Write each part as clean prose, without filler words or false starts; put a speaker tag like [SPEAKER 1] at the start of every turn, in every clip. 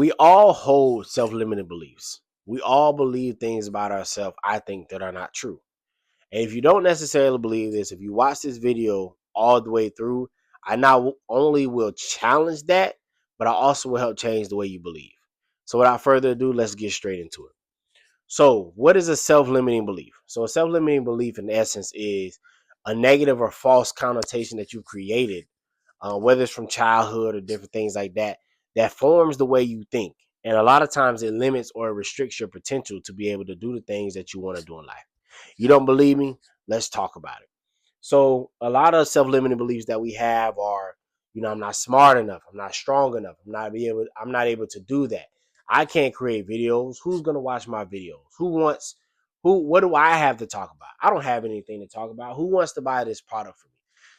[SPEAKER 1] We all hold self-limiting beliefs. We all believe things about ourselves, I think, that are not true. And if you don't necessarily believe this, if you watch this video all the way through, I not only will challenge that, but I also will help change the way you believe. So without further ado, let's get straight into it. So, what is a self-limiting belief? So, a self-limiting belief, in essence, is a negative or false connotation that you created, whether it's from childhood or different things like that, that forms the way you think. And a lot of times, it limits or restricts your potential to be able to do the things that you want to do in life. You don't believe me? Let's talk about it. So, a lot of self-limiting beliefs that we have are, I'm not smart enough, I'm not strong enough, I'm not able to do that. I can't create videos. Who's gonna watch my videos? What do I have to talk about? I don't have anything to talk about. Who wants to buy this product from me?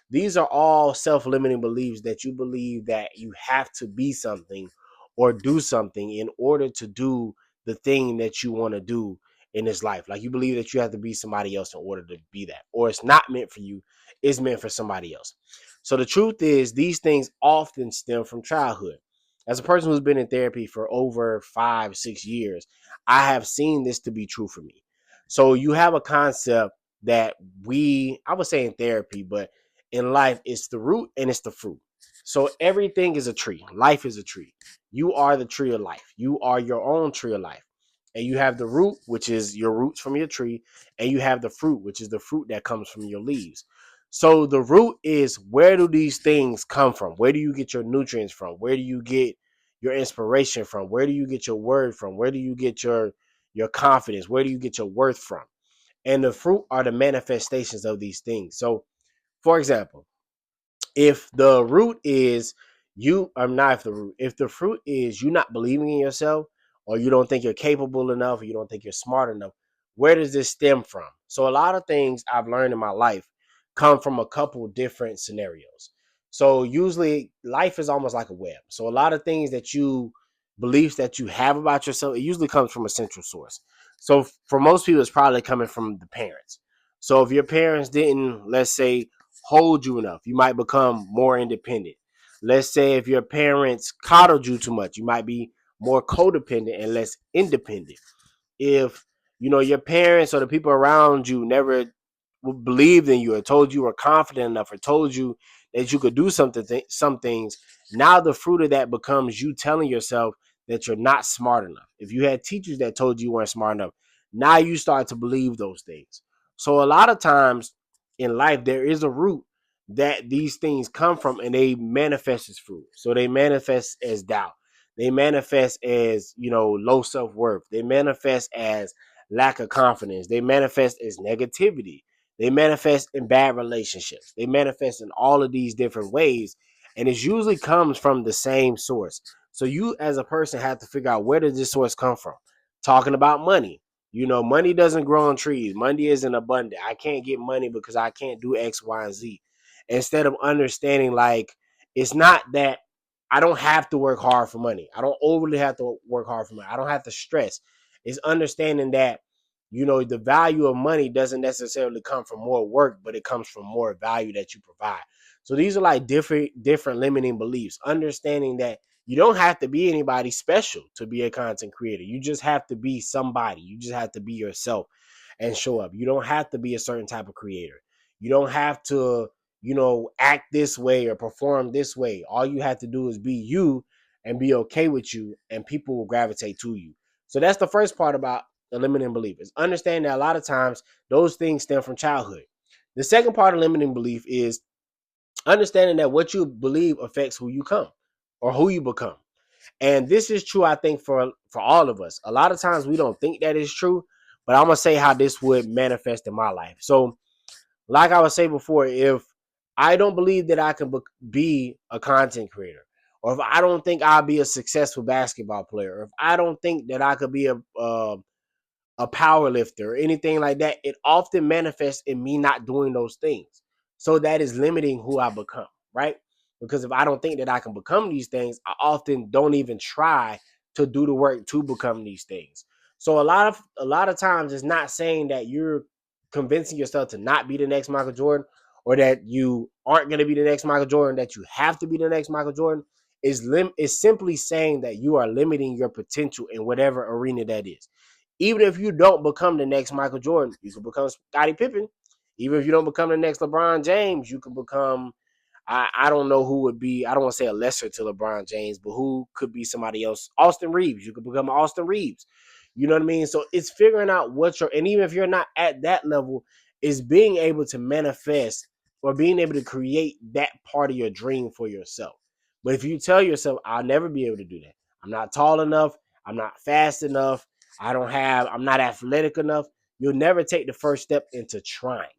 [SPEAKER 1] These are all self-limiting beliefs that you believe that you have to be something or do something in order to do the thing that you want to do in this life. Like, you believe that you have to be somebody else in order to be that, or it's not meant for you, it's meant for somebody else. So the truth is, these things often stem from childhood. As a person who's been in therapy for over 5, 6 years, I have seen this to be true for me. So you have a concept that I would say in therapy, but in life, it's the root and it's the fruit. So everything is a tree. Life is a tree. You are the tree of life. You are your own tree of life. And you have the root, which is your roots from your tree, and you have the fruit, which is the fruit that comes from your leaves. So the root is, where do these things come from? Where do you get your nutrients from? Where do you get your inspiration from? Where do you get your word from? Where do you get your confidence? Where do you get your worth from? And the fruit are the manifestations of these things. So, for example, if the root is you are not if the root if the fruit is you not believing in yourself, or you don't think you're capable enough, or you don't think you're smart enough, where does this stem from? So a lot of things I've learned in my life come from a couple different scenarios. So usually life is almost like a web. So a lot of things that you beliefs that you have about yourself, it usually comes from a central source. So for most people, it's probably coming from the parents. So if your parents didn't, let's say, hold you enough, you might become more independent. Let's say if your parents coddled you too much, you might be more codependent and less independent. If your parents or the people around you never believed in you, or told you were confident enough, or told you that you could do some things, now the fruit of that becomes you telling yourself that you're not smart enough. If you had teachers that told you weren't smart enough, now you start to believe those things. So a lot of times in life, there is a root that these things come from, and they manifest as fruit. So they manifest as doubt, they manifest as low self-worth, they manifest as lack of confidence, they manifest as negativity, they manifest in bad relationships, they manifest in all of these different ways, and it usually comes from the same source. So you as a person have to figure out, where does this source come from? Talking about money, money doesn't grow on trees. Money isn't abundant. I can't get money because I can't do X, Y, and Z. Instead of understanding, like, it's not that I don't have to work hard for money. I don't overly have to work hard for money. I don't have to stress. It's understanding that, the value of money doesn't necessarily come from more work, but it comes from more value that you provide. So these are like different limiting beliefs. Understanding that you don't have to be anybody special to be a content creator. You just have to be somebody. You just have to be yourself and show up. You don't have to be a certain type of creator. You don't have to, act this way or perform this way. All you have to do is be you and be okay with you, and people will gravitate to you. So that's the first part about limiting belief, is understand that a lot of times those things stem from childhood. The second part of limiting belief is understanding that what you believe affects who you come or who you become. And this is true, I think, for all of us. A lot of times we don't think that is true, but I'm gonna say how this would manifest in my life. So, like I was saying before, if I don't believe that I can be a content creator, or if I don't think I'll be a successful basketball player, or if I don't think that I could be a power lifter or anything like that, it often manifests in me not doing those things. So that is limiting who I become, right? Because if I don't think that I can become these things, I often don't even try to do the work to become these things. So a lot of times, it's not saying that you're convincing yourself to not be the next Michael Jordan, or that you aren't going to be the next Michael Jordan, that you have to be the next Michael Jordan. is simply saying that you are limiting your potential in whatever arena that is. Even if you don't become the next Michael Jordan, you can become Scottie Pippen. Even if you don't become the next LeBron James, you can become, I don't know who would be, I don't want to say a lesser to LeBron James, but who could be somebody else? Austin Reeves. You could become Austin Reeves. You know what I mean? So it's figuring out what you're, and even if you're not at that level, is being able to manifest or being able to create that part of your dream for yourself. But if you tell yourself, I'll never be able to do that, I'm not tall enough, I'm not fast enough, I'm not athletic enough, you'll never take the first step into trying.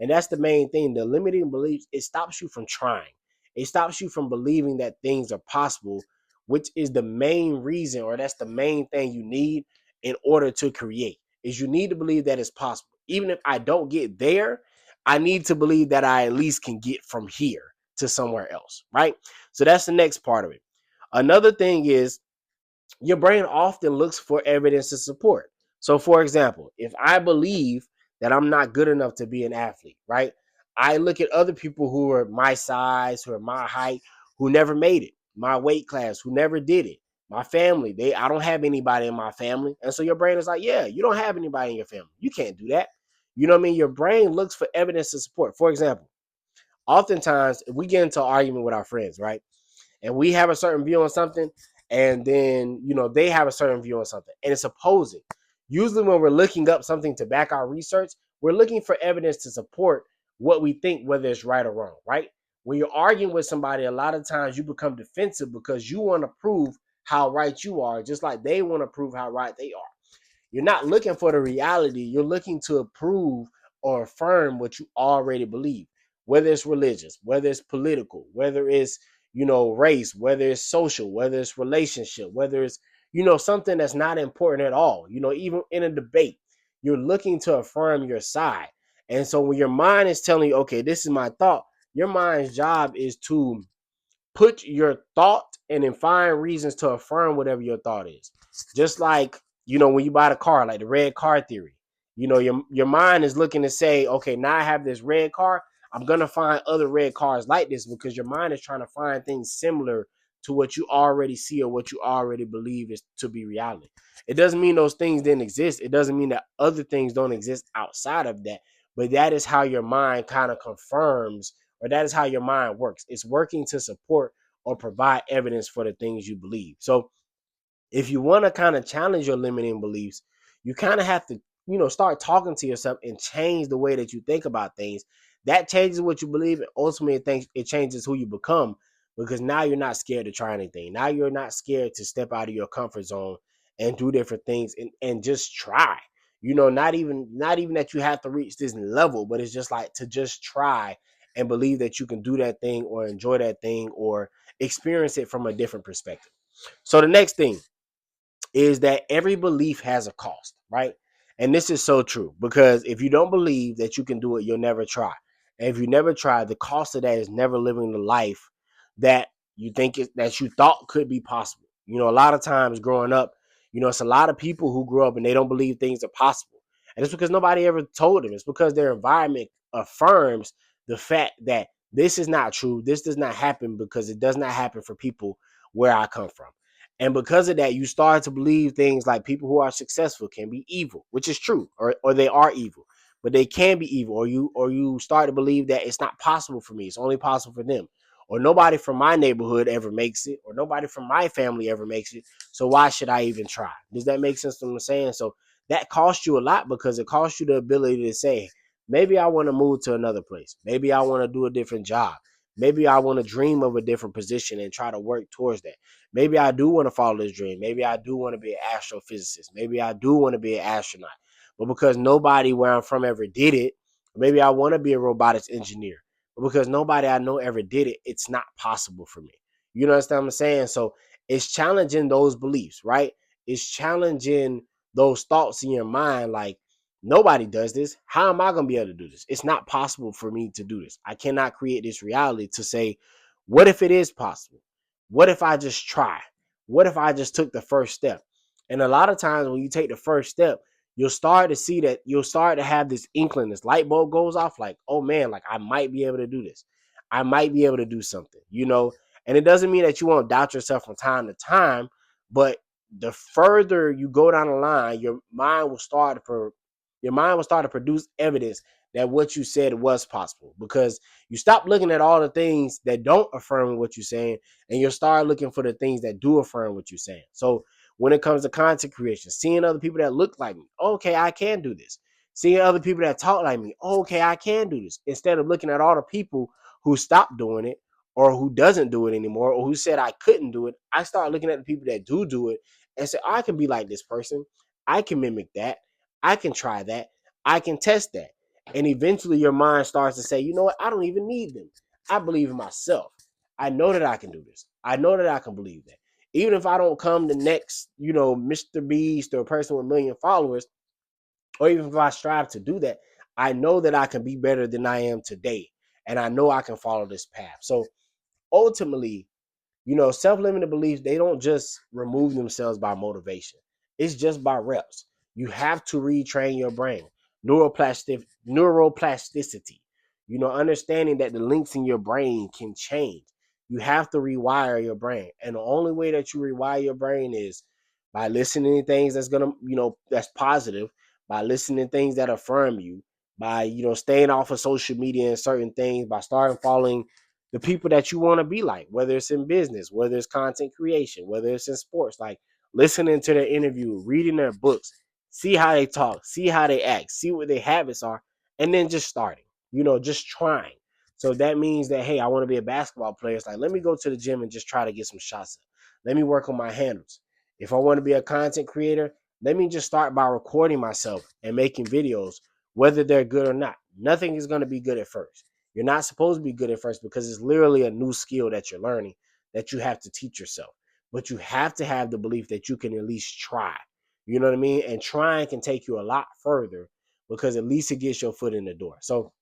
[SPEAKER 1] And that's the main thing. The limiting beliefs, it stops you from trying. It stops you from believing that things are possible, which is the main reason, or that's the main thing you need in order to create. Is you need to believe that it's possible. Even if I don't get there, I need to believe that I at least can get from here to somewhere else, right? So that's the next part of it. Another thing is your brain often looks for evidence to support. So, for example, if I believe that I'm not good enough to be an athlete, right? I look at other people who are my size, who are my height, who never made it, my weight class, who never did it. My family, I don't have anybody in my family. And so your brain is like, yeah, you don't have anybody in your family. You can't do that. You know what I mean? Your brain looks for evidence to support. For example, oftentimes if we get into an argument with our friends, right? And we have a certain view on something, and then they have a certain view on something, and it's opposing. Usually when we're looking up something to back our research, we're looking for evidence to support what we think, whether it's right or wrong, right? When you're arguing with somebody, a lot of times you become defensive because you want to prove how right you are, just like they want to prove how right they are. You're not looking for the reality. You're looking to approve or affirm what you already believe, whether it's religious, whether it's political, whether it's, race, whether it's social, whether it's relationship, whether it's, something that's not important at all. Even in a debate, you're looking to affirm your side. And so when your mind is telling you, okay, this is my thought, your mind's job is to put your thought and then find reasons to affirm whatever your thought is. Just like, when you buy the car, like the red car theory, your mind is looking to say, okay, now I have this red car. I'm going to find other red cars like this, because your mind is trying to find things similar to what you already see or what you already believe is to be reality. It doesn't mean those things didn't exist. It doesn't mean that other things don't exist outside of that. But that is how your mind kind of confirms, or that is how your mind works. It's working to support or provide evidence for the things you believe. So if you want to kind of challenge your limiting beliefs, you kind of have to, start talking to yourself and change the way that you think about things. That changes what you believe, and ultimately it changes who you become, because now you're not scared to try anything. Now you're not scared to step out of your comfort zone and do different things, and just try. Not even that you have to reach this level, but it's just like to just try and believe that you can do that thing or enjoy that thing or experience it from a different perspective. So the next thing is that every belief has a cost, right? And this is so true, because if you don't believe that you can do it, you'll never try. And if you never try, the cost of that is never living the life that that you thought could be possible. A lot of times growing up, it's a lot of people who grow up and they don't believe things are possible. And it's because nobody ever told them. It's because their environment affirms the fact that this is not true. This does not happen, because it does not happen for people where I come from. And because of that, you start to believe things like people who are successful can be evil, which is true, or they are evil, but they can be evil. Or you start to believe that it's not possible for me. It's only possible for them. Or nobody from my neighborhood ever makes it, or nobody from my family ever makes it. So why should I even try? Does that make sense to what I'm saying? So that costs you a lot, because it costs you the ability to say, maybe I want to move to another place. Maybe I want to do a different job. Maybe I want to dream of a different position and try to work towards that. Maybe I do want to follow this dream. Maybe I do want to be an astrophysicist. Maybe I do want to be an astronaut. But because nobody where I'm from ever did it, maybe I want to be a robotics engineer. But because nobody I know ever did it, it's not possible for me. You know what I'm saying? So it's challenging those beliefs, right? It's challenging those thoughts in your mind, like, nobody does this. How am I going to be able to do this? It's not possible for me to do this. I cannot create this reality to say, what if it is possible? What if I just try? What if I just took the first step? And a lot of times when you take the first step, you'll start to see that, you'll start to have this inkling, this light bulb goes off, like, oh man, like I might be able to do this. I might be able to do something, And it doesn't mean that you won't doubt yourself from time to time, but the further you go down the line, your mind will start to produce evidence that what you said was possible, because you stop looking at all the things that don't affirm what you're saying, and you'll start looking for the things that do affirm what you're saying. So when it comes to content creation, seeing other people that look like me, okay, I can do this. Seeing other people that talk like me, okay, I can do this. Instead of looking at all the people who stopped doing it, or who doesn't do it anymore, or who said I couldn't do it, I start looking at the people that do it and say, oh, I can be like this person. I can mimic that. I can try that. I can test that. And eventually your mind starts to say, you know what? I don't even need them. I believe in myself. I know that I can do this. I know that I can believe that. Even if I don't come the next, Mr. Beast or a person with a million followers, or even if I strive to do that, I know that I can be better than I am today. And I know I can follow this path. So ultimately, self-limiting beliefs, they don't just remove themselves by motivation. It's just by reps. You have to retrain your brain. Neuroplasticity. Understanding that the links in your brain can change. You have to rewire your brain. And the only way that you rewire your brain is by listening to things that's positive, by listening to things that affirm you, by, staying off of social media and certain things, by starting following the people that you want to be like, whether it's in business, whether it's content creation, whether it's in sports, like listening to their interview, reading their books, see how they talk, see how they act, see what their habits are, and then just starting, just trying. So that means that, hey, I want to be a basketball player. It's like, let me go to the gym and just try to get some shots up. Let me work on my handles. If I want to be a content creator, let me just start by recording myself and making videos, whether they're good or not. Nothing is going to be good at first. You're not supposed to be good at first, because it's literally a new skill that you're learning that you have to teach yourself. But you have to have the belief that you can at least try. You know what I mean? And trying can take you a lot further, because at least it gets your foot in the door. So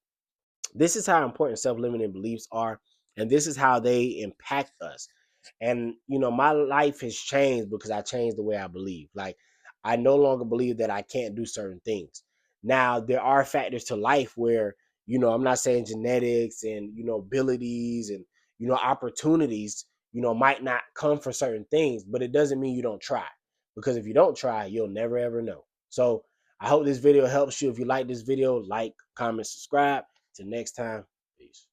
[SPEAKER 1] this is how important self-limiting beliefs are, and this is how they impact us. And my life has changed because I changed the way I believe. Like, I no longer believe that I can't do certain things. Now there are factors to life where, I'm not saying genetics and, abilities and, opportunities, might not come for certain things, but it doesn't mean you don't try, because if you don't try, you'll never ever know. So I hope this video helps you. If you like this video, like, comment, subscribe. Till next time, peace.